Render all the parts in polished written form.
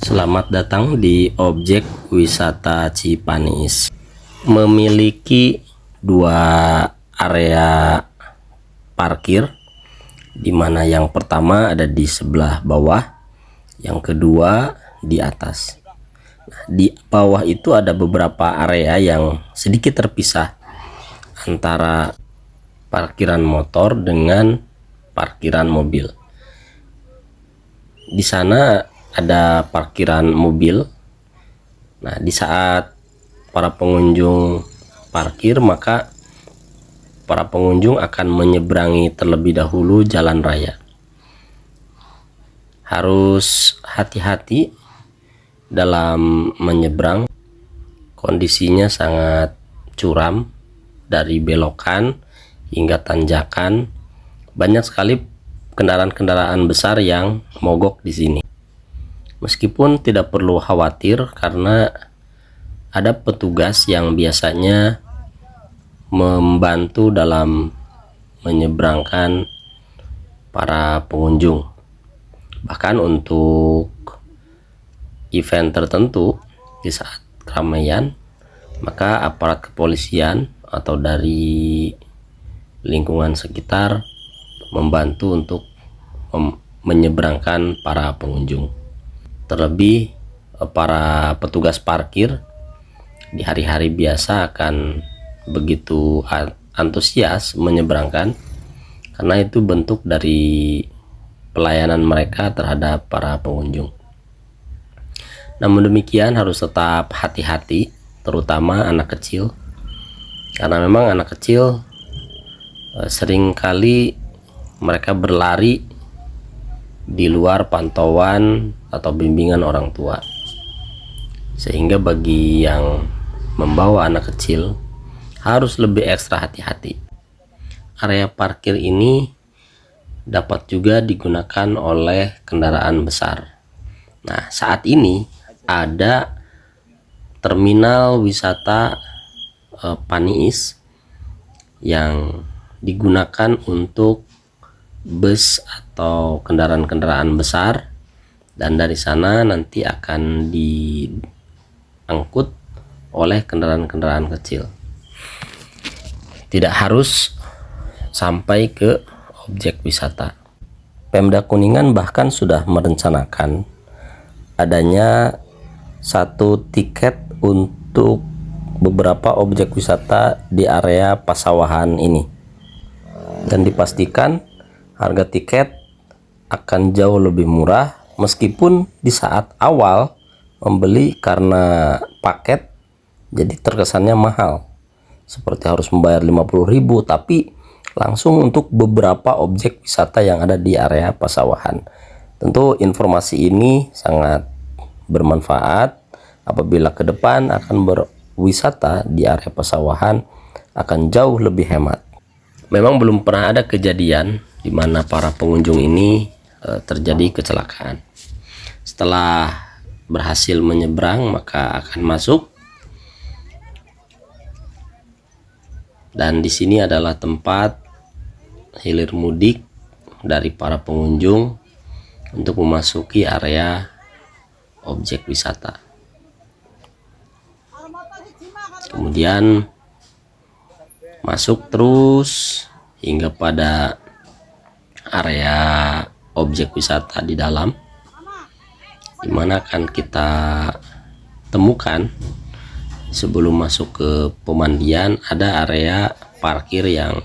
Selamat datang di objek wisata Cipanis. Memiliki dua area parkir, di mana yang pertama ada di sebelah bawah, yang kedua di atas. Di bawah itu ada beberapa area yang sedikit terpisah antara parkiran motor dengan parkiran mobil. Di sana ada parkiran mobil. Nah, di saat para pengunjung parkir, maka para pengunjung akan menyeberangi terlebih dahulu jalan raya. Harus hati-hati dalam menyeberang. Kondisinya sangat curam, dari belokan hingga tanjakan. Banyak sekali kendaraan-kendaraan besar yang mogok di sini. Meskipun tidak perlu khawatir karena ada petugas yang biasanya membantu dalam menyeberangkan para pengunjung. Bahkan untuk event tertentu di saat keramaian, maka aparat kepolisian atau dari lingkungan sekitar membantu untuk menyeberangkan para pengunjung. Terlebih para petugas parkir di hari-hari biasa akan begitu antusias menyeberangkan, karena itu bentuk dari pelayanan mereka terhadap para pengunjung. Namun demikian harus tetap hati-hati, terutama anak kecil, karena memang anak kecil seringkali mereka berlari di luar pantauan atau bimbingan orang tua, sehingga bagi yang membawa anak kecil harus lebih ekstra hati-hati. Area parkir ini dapat juga digunakan oleh kendaraan besar. Nah, saat ini ada terminal wisata Paniis yang digunakan untuk bus atau kendaraan-kendaraan besar, dan dari sana nanti akan diangkut oleh kendaraan-kendaraan kecil. Tidak harus sampai ke objek wisata. Pemda Kuningan bahkan sudah merencanakan adanya satu tiket untuk beberapa objek wisata di area Pasawahan ini, dan dipastikan harga tiket akan jauh lebih murah, meskipun di saat awal membeli karena paket jadi terkesannya mahal, seperti harus membayar 50.000, tapi langsung untuk beberapa objek wisata yang ada di area Pasawahan. Tentu informasi ini sangat bermanfaat apabila ke depan akan berwisata di area Pasawahan, akan jauh lebih hemat. Memang belum pernah ada kejadian di mana para pengunjung ini terjadi kecelakaan. Setelah berhasil menyeberang, maka akan masuk, dan di sini adalah tempat hilir mudik dari para pengunjung untuk memasuki area objek wisata. Kemudian masuk terus hingga pada area objek wisata di dalam, dimana akan kita temukan sebelum masuk ke pemandian ada area parkir yang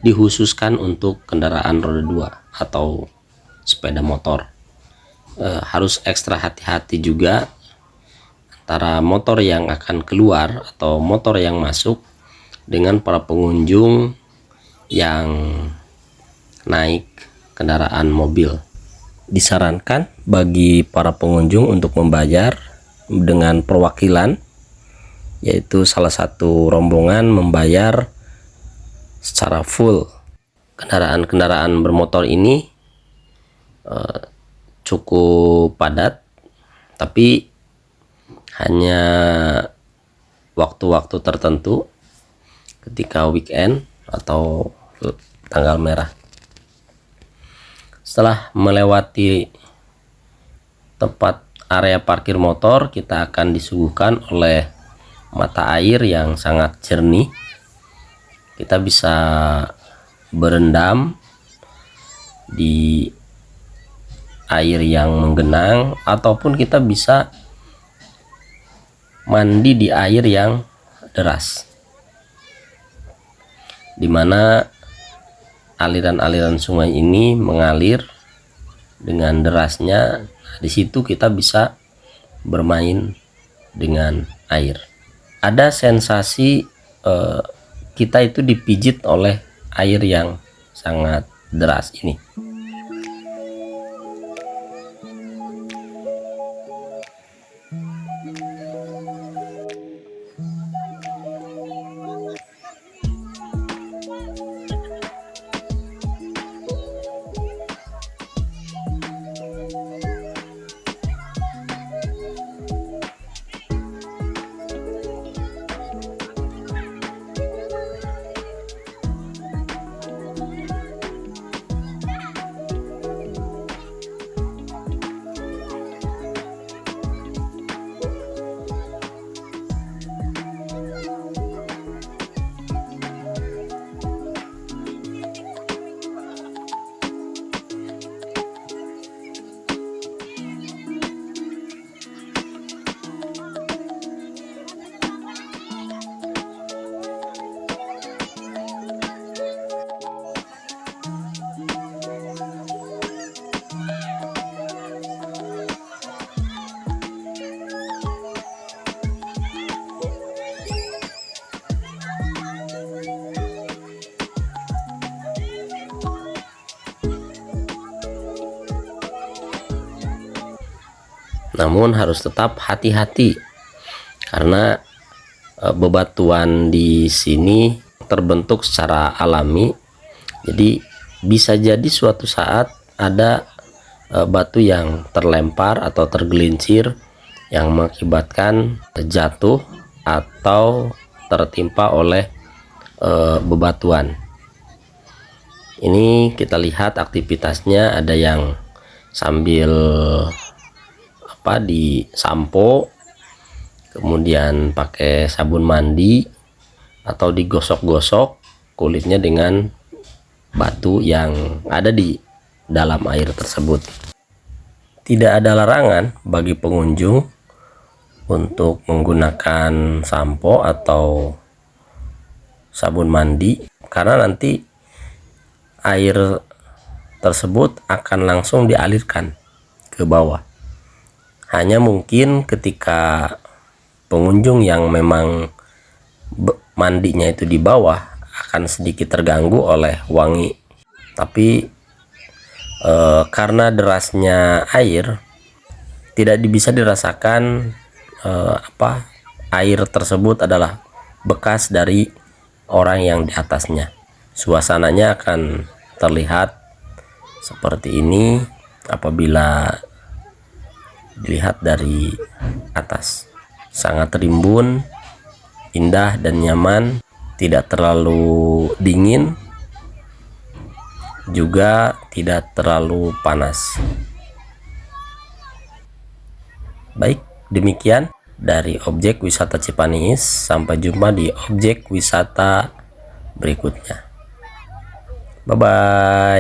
dikhususkan untuk kendaraan roda 2 atau sepeda motor. Harus ekstra hati-hati juga antara motor yang akan keluar atau motor yang masuk dengan para pengunjung yang naik kendaraan mobil. Disarankan bagi para pengunjung untuk membayar dengan perwakilan, yaitu salah satu rombongan membayar secara full. Kendaraan-kendaraan bermotor ini cukup padat, tapi hanya waktu-waktu tertentu ketika weekend atau tanggal merah. Setelah melewati tempat area parkir motor kita akan disuguhkan oleh mata air yang sangat jernih. Kita bisa berendam di air yang menggenang, ataupun kita bisa mandi di air yang deras, dimana aliran-aliran sungai ini mengalir dengan derasnya. Nah, di situ kita bisa bermain dengan air. Ada sensasi kita itu dipijit oleh air yang sangat deras ini. Namun harus tetap hati-hati karena bebatuan di sini terbentuk secara alami. Jadi bisa jadi suatu saat ada batu yang terlempar atau tergelincir yang mengakibatkan jatuh atau tertimpa oleh bebatuan. Ini kita lihat aktivitasnya, ada yang sambil di sampo, kemudian pakai sabun mandi atau digosok-gosok kulitnya dengan batu yang ada di dalam air tersebut. Tidak ada larangan bagi pengunjung untuk menggunakan sampo atau sabun mandi, karena nanti air tersebut akan langsung dialirkan ke bawah. Hanya mungkin ketika pengunjung yang memang mandinya itu di bawah akan sedikit terganggu oleh wangi. Tapi karena derasnya air tidak bisa dirasakan air tersebut adalah bekas dari orang yang di atasnya. Suasananya akan terlihat seperti ini apabila dilihat dari atas. Sangat rimbun, indah dan nyaman, tidak terlalu dingin, juga tidak terlalu panas. Baik, demikian dari objek wisata Cipanis. Sampai jumpa di objek wisata berikutnya. Bye bye.